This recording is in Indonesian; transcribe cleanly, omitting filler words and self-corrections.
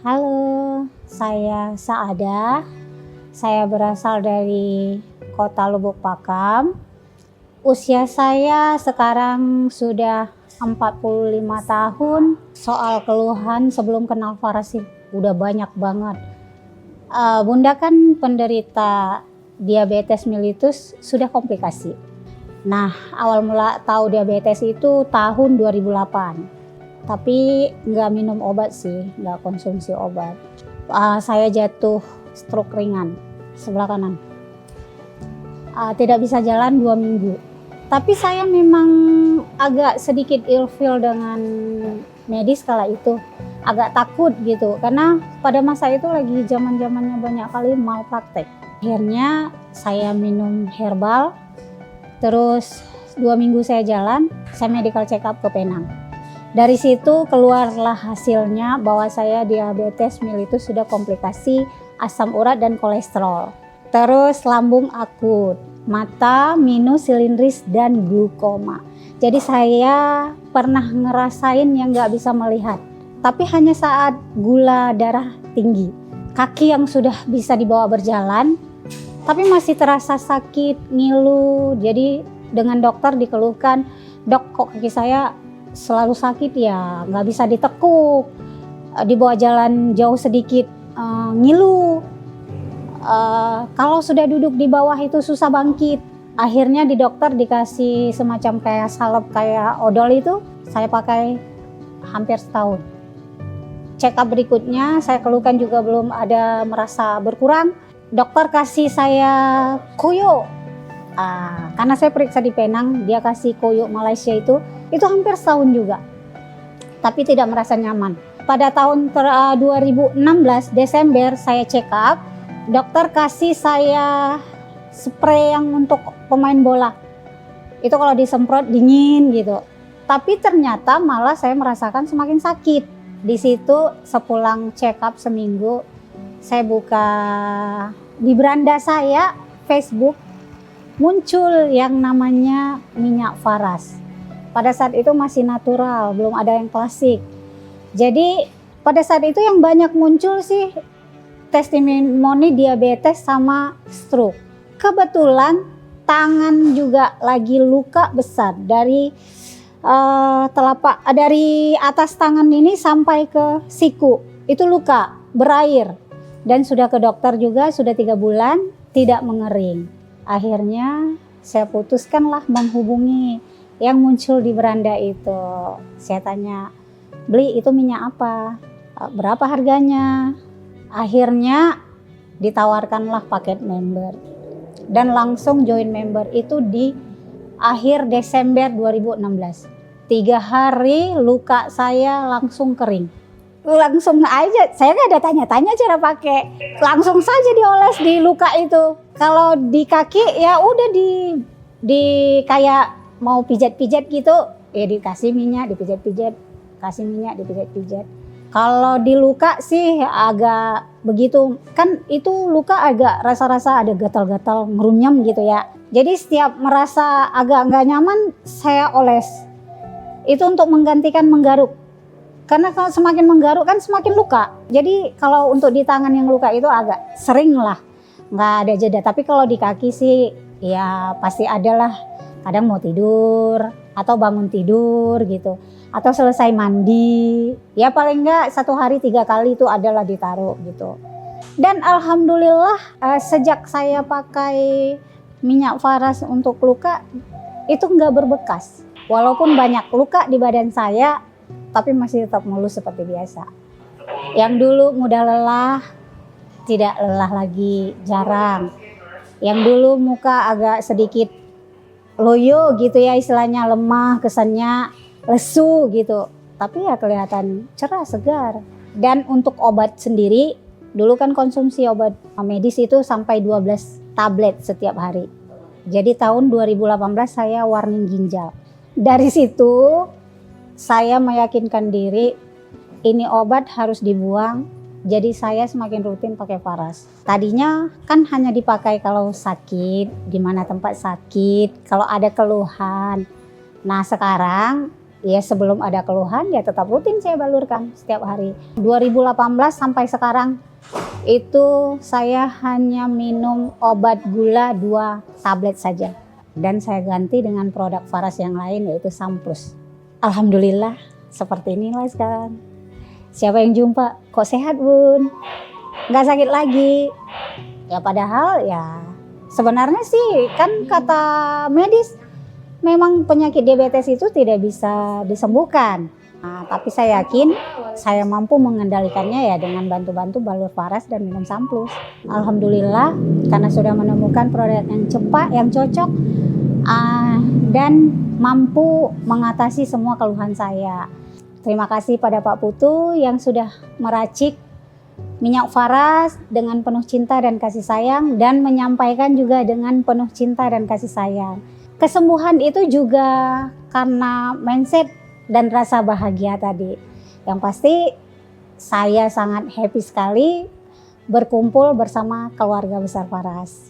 Halo, saya Saada. Saya berasal dari Kota Lubuk Pakam. Usia saya sekarang sudah 45 tahun. Soal keluhan sebelum kenal Faras sih udah banyak banget. Bunda kan penderita diabetes mellitus, sudah komplikasi. Nah, awal mula tahu diabetes itu tahun 2008. Tapi nggak minum obat sih, nggak konsumsi obat. Saya jatuh stroke ringan sebelah kanan. Tidak bisa jalan 2 minggu. Tapi saya memang agak sedikit ilfeel dengan medis kala itu. Agak takut gitu, karena pada masa itu lagi zaman-zamannya banyak kali malpraktek. Akhirnya saya minum herbal, terus 2 minggu saya jalan, saya medical check up ke Penang. Dari situ keluarlah hasilnya bahwa saya diabetes mellitus sudah komplikasi asam urat dan kolesterol. Terus lambung akut, mata minus silindris dan glukoma. Jadi saya pernah ngerasain yang nggak bisa melihat. Tapi hanya saat gula darah tinggi. Kaki yang sudah bisa dibawa berjalan, tapi masih terasa sakit, ngilu. Jadi dengan dokter dikeluhkan, "Dok, kok kaki saya selalu sakit ya, nggak bisa ditekuk, dibawa jalan jauh sedikit ngilu, kalau sudah duduk di bawah itu susah bangkit." Akhirnya di dokter dikasih semacam kayak salep kayak odol itu, saya pakai hampir setahun. Check up berikutnya saya keluhkan juga belum ada merasa berkurang. Dokter kasih saya koyo, karena saya periksa di Penang, dia kasih koyo Malaysia itu hampir setahun juga, tapi tidak merasa nyaman. Pada tahun 2016 Desember saya check up, dokter kasih saya spray yang untuk pemain bola. Itu kalau disemprot dingin gitu. Tapi ternyata malah saya merasakan semakin sakit. Di situ sepulang check up seminggu, saya buka di beranda saya Facebook, muncul yang namanya minyak Faras. Pada saat itu masih natural, belum ada yang klasik. Jadi pada saat itu yang banyak muncul sih testimoni diabetes sama stroke. Kebetulan tangan juga lagi luka besar dari telapak, dari atas tangan ini sampai ke siku. Itu luka, berair. Dan sudah ke dokter juga, sudah 3 bulan tidak mengering. Akhirnya saya putuskanlah menghubungi yang muncul di beranda itu. Saya tanya, "Beli itu minyak apa? Berapa harganya?" Akhirnya ditawarkanlah paket member. Dan langsung join member itu di akhir Desember 2016. 3 hari luka saya langsung kering. Langsung aja, saya nggak ada tanya-tanya cara pakai. Langsung saja dioles di luka itu. Kalau di kaki ya udah di kayak mau pijat-pijat gitu, ya dikasih minyak, dipijat-pijat, kasih minyak, dipijat-pijat. Kalau di luka sih agak begitu, kan itu luka agak rasa-rasa ada gatal-gatal, ngerunyam gitu ya. Jadi setiap merasa agak nggak nyaman, saya oles. Itu untuk menggantikan menggaruk. Karena kalau semakin menggaruk kan semakin luka. Jadi kalau untuk di tangan yang luka itu agak sering lah, nggak ada jeda. Tapi kalau di kaki sih ya pasti adalah. Kadang mau tidur atau bangun tidur gitu, atau selesai mandi, ya paling enggak 1 hari 3 kali itu adalah ditaruh gitu. Dan alhamdulillah sejak saya pakai minyak Faras untuk luka itu enggak berbekas. Walaupun banyak luka di badan saya, tapi masih tetap mulus seperti biasa. Yang dulu mudah lelah, tidak lelah lagi, jarang. Yang dulu muka agak sedikit loyo gitu ya, istilahnya lemah, kesannya lesu gitu. Tapi ya kelihatan cerah, segar. Dan untuk obat sendiri, dulu kan konsumsi obat medis itu sampai 12 tablet setiap hari. Jadi tahun 2018 saya warning ginjal. Dari situ saya meyakinkan diri ini obat harus dibuang. Jadi saya semakin rutin pakai Faras. Tadinya kan hanya dipakai kalau sakit, di mana tempat sakit, kalau ada keluhan. Nah sekarang Ya sebelum ada keluhan ya tetap rutin saya balurkan setiap hari. 2018 sampai sekarang itu saya hanya minum obat gula 2 tablet saja. Dan saya ganti dengan produk Faras yang lain yaitu Samplus. Alhamdulillah seperti inilah sekarang. Siapa yang jumpa, kok sehat bun? Nggak sakit lagi. Ya padahal ya sebenarnya sih kan kata medis memang penyakit diabetes itu tidak bisa disembuhkan. Nah, tapi saya yakin saya mampu mengendalikannya ya dengan bantu-bantu balur Faras dan minum Samplus. Alhamdulillah karena sudah menemukan produk yang cepat, yang cocok dan mampu mengatasi semua keluhan saya. Terima kasih pada Pak Putu yang sudah meracik minyak Faras dengan penuh cinta dan kasih sayang dan menyampaikan juga dengan penuh cinta dan kasih sayang. Kesembuhan itu juga karena mindset dan rasa bahagia tadi. Yang pasti saya sangat happy sekali berkumpul bersama keluarga besar Faras.